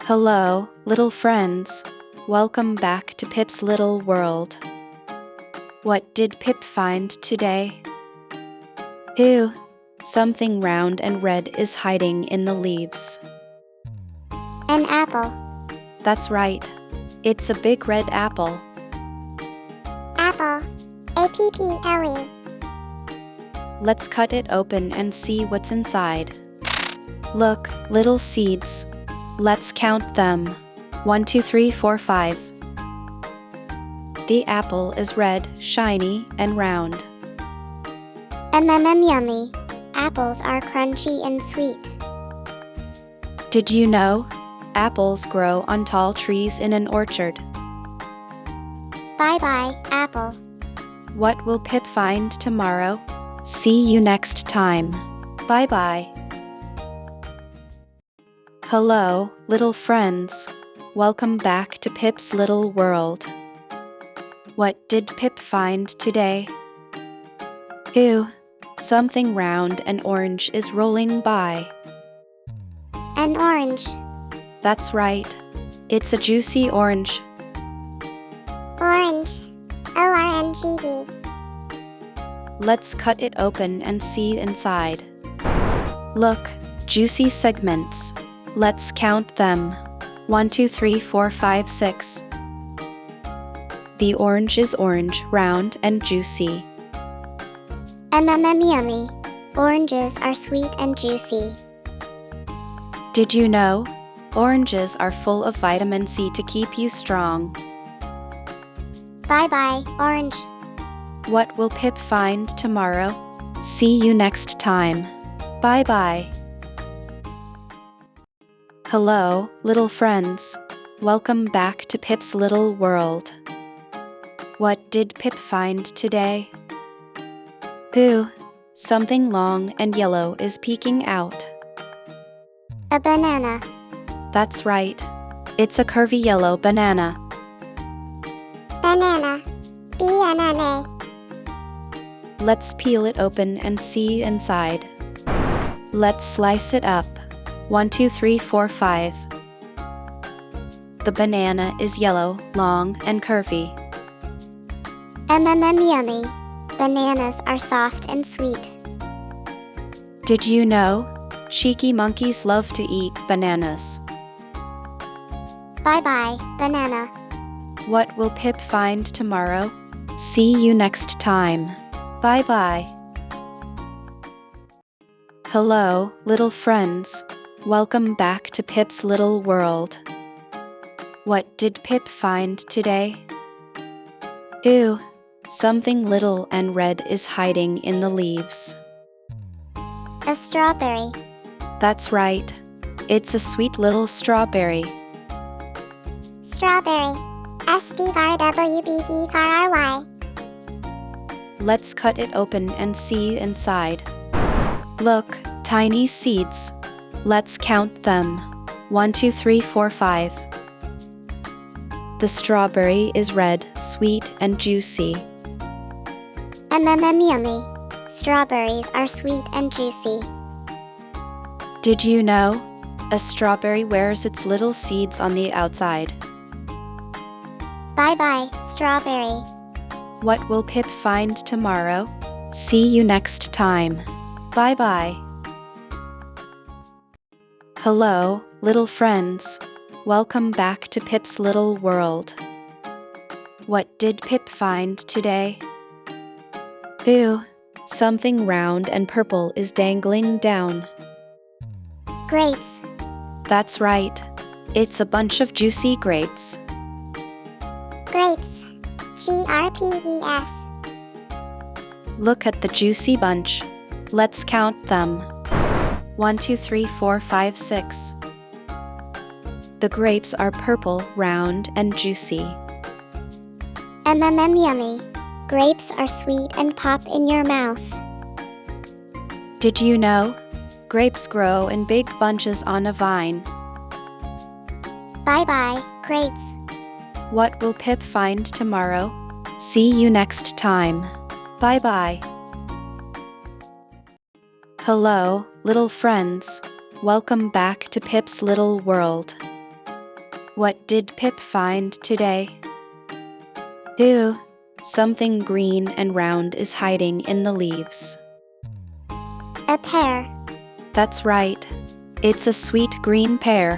Hello, little friends. Welcome back to Pip's little world. What did Pip find today? Ew, something round and red is hiding in the leaves. An apple. That's right. It's a big red apple. Apple. A-P-P-L-E. Let's cut it open and see what's inside. Look, little seeds. Let's count them. 1, 2, 3, 4, 5. The apple is red, shiny, and round. Yummy. Apples are crunchy and sweet. Did you know? Apples grow on tall trees in an orchard. Bye-bye, apple. What will Pip find tomorrow? See you next time. Bye-bye. Hello, little friends. Welcome back to Pip's little world. What did Pip find today? Ew, something round and orange is rolling by. An orange. That's right. It's a juicy orange. Orange. O-R-N-G-E. Let's cut it open and see inside. Look, juicy segments. Let's count them. 1, 2, 3, 4, 5, 6. The orange is orange, round, and juicy. Yummy. Oranges are sweet and juicy. Did you know? Oranges are full of vitamin C to keep you strong. Bye-bye, orange. What will Pip find tomorrow? See you next time. Bye-bye. Hello, little friends. Welcome back to Pip's little world. What did Pip find today? Ew, something long and yellow is peeking out. A banana. That's right. It's a curvy yellow banana. Banana. B-N-N-A. Let's peel it open and see inside. Let's slice it up. 1, 2, 3, 4, 5. The banana is yellow, long, and curvy. Yummy. Bananas are soft and sweet. Did you know? Cheeky monkeys love to eat bananas. Bye-bye, banana. What will Pip find tomorrow? See you next time. Bye-bye. Hello, little friends. Welcome back to Pip's little world. What did Pip find today? Ew, something little and red is hiding in the leaves. A strawberry. That's right. It's a sweet little strawberry. Strawberry. S-T-R-W-B-E-R-R-Y. Let's cut it open and see inside. Look, tiny seeds. Let's count them. 1, 2, 3, 4, 5. The strawberry is red, sweet, and juicy. Yummy. Strawberries are sweet and juicy. Did you know? A strawberry wears its little seeds on the outside. Bye-bye, strawberry. What will Pip find tomorrow? See you next time. Bye-bye. Hello, little friends. Welcome back to Pip's little world. What did Pip find today? Ew, something round and purple is dangling down. Grapes. That's right. It's a bunch of juicy grapes. Grapes. G-R-P-E-S. Look at the juicy bunch. Let's count them. 1, 2, 3, 4, 5, 6. The grapes are purple, round, and juicy. Yummy. Grapes are sweet and pop in your mouth. Did you know? Grapes grow in big bunches on a vine. Bye-bye, grapes. What will Pip find tomorrow? See you next time. Bye-bye. Hello, little friends. Welcome back to Pip's little world. What did Pip find today? Ew, something green and round is hiding in the leaves. A pear. That's right. It's a sweet green pear.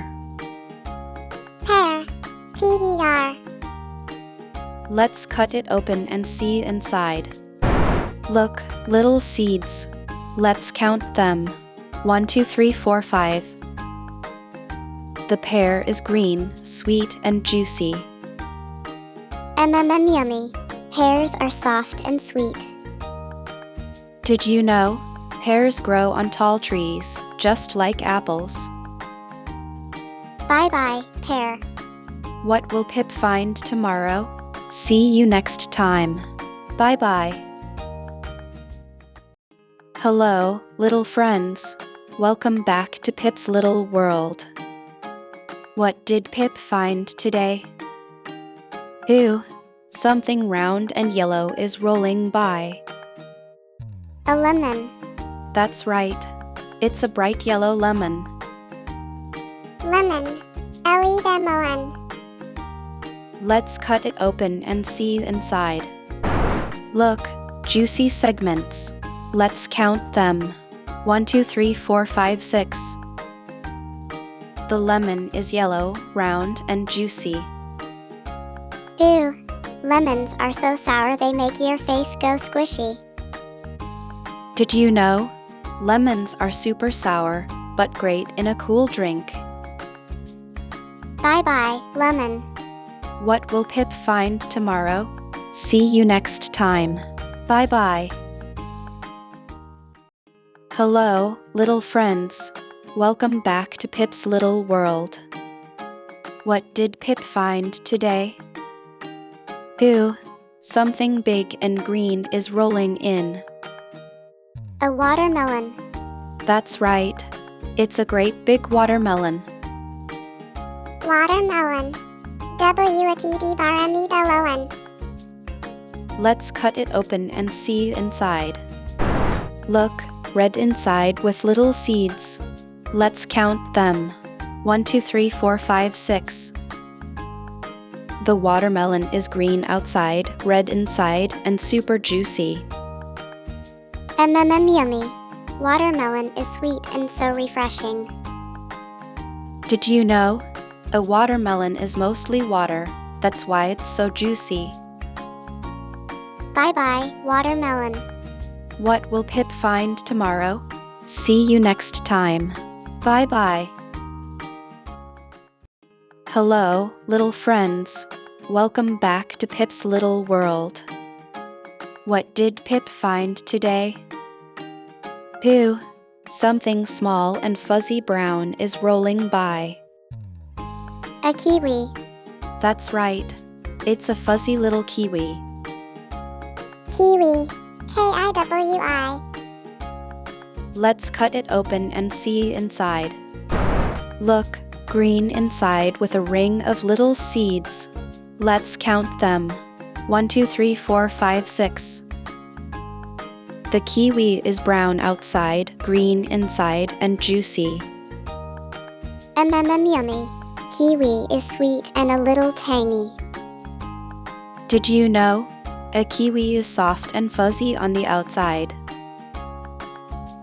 Pear. P-E-R. Let's cut it open and see inside. Look, little seeds. Let's count them. 1, 2, 3, 4, 5. The pear is green, sweet, and juicy. Yummy. Pears are soft and sweet. Did you know? Pears grow on tall trees, just like apples. Bye-bye, pear. What will Pip find tomorrow? See you next time. Bye-bye. Hello, little friends. Welcome back to Pip's little world. What did Pip find today? Ew, something round and yellow is rolling by. A lemon. That's right. It's a bright yellow lemon. Lemon. L-E-M-O-N. Let's cut it open and see inside. Look, juicy segments. Let's count them. 1, 2, 3, 4, 5, 6. The lemon is yellow, round, and juicy. Ew. Lemons are so sour they make your face go squishy. Did you know? Lemons are super sour, but great in a cool drink. Bye-bye, lemon. What will Pip find tomorrow? See you next time. Bye-bye. Hello, little friends. Welcome back to Pip's little world. What did Pip find today? Ew, something big and green is rolling in. A watermelon. That's right. It's a great big watermelon. Watermelon. W-A-T-D-B-A-R-M-E-L-O-N. Let's cut it open and see inside. Look, red inside with little seeds. Let's count them. 1, 2, 3, 4, 5, 6. The watermelon is green outside, red inside, and super juicy. Yummy. Watermelon is sweet and so refreshing. Did you know? A watermelon is mostly water. That's why it's so juicy. Bye-bye, watermelon. What will Pip find tomorrow? See you next time. Bye-bye. Hello, little friends. Welcome back to Pip's little world. What did Pip find today? Ew, something small and fuzzy brown is rolling by. A kiwi. That's right. It's a fuzzy little kiwi. Kiwi. K-I-W-I. Let's cut it open and see inside. Look, green inside with a ring of little seeds. Let's count them. 1, 2, 3, 4, 5, 6. The kiwi is brown outside, green inside, and juicy. Yummy. Kiwi is sweet and a little tangy. Did you know? A kiwi is soft and fuzzy on the outside.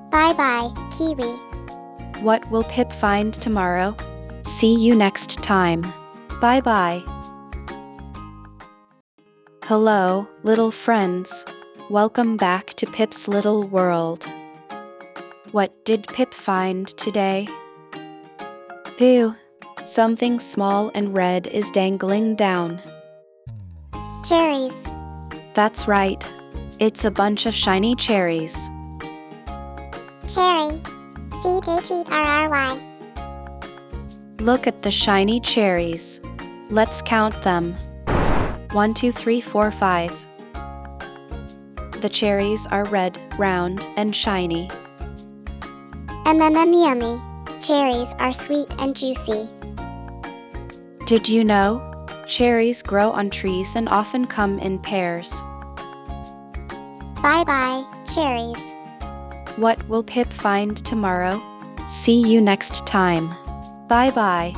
Bye-bye, kiwi. What will Pip find tomorrow? See you next time. Bye-bye. Hello, little friends. Welcome back to Pip's little world. What did Pip find today? Ew, something small and red is dangling down. Cherries. That's right. It's a bunch of shiny cherries. Cherry. C-H-E-R-R-Y. Look at the shiny cherries. Let's count them. 1, 2, 3, 4, 5. The cherries are red, round, and shiny. Yummy. Cherries are sweet and juicy. Did you know? Cherries grow on trees and often come in pairs. Bye-bye, cherries. What will Pip find tomorrow? See you next time. Bye-bye.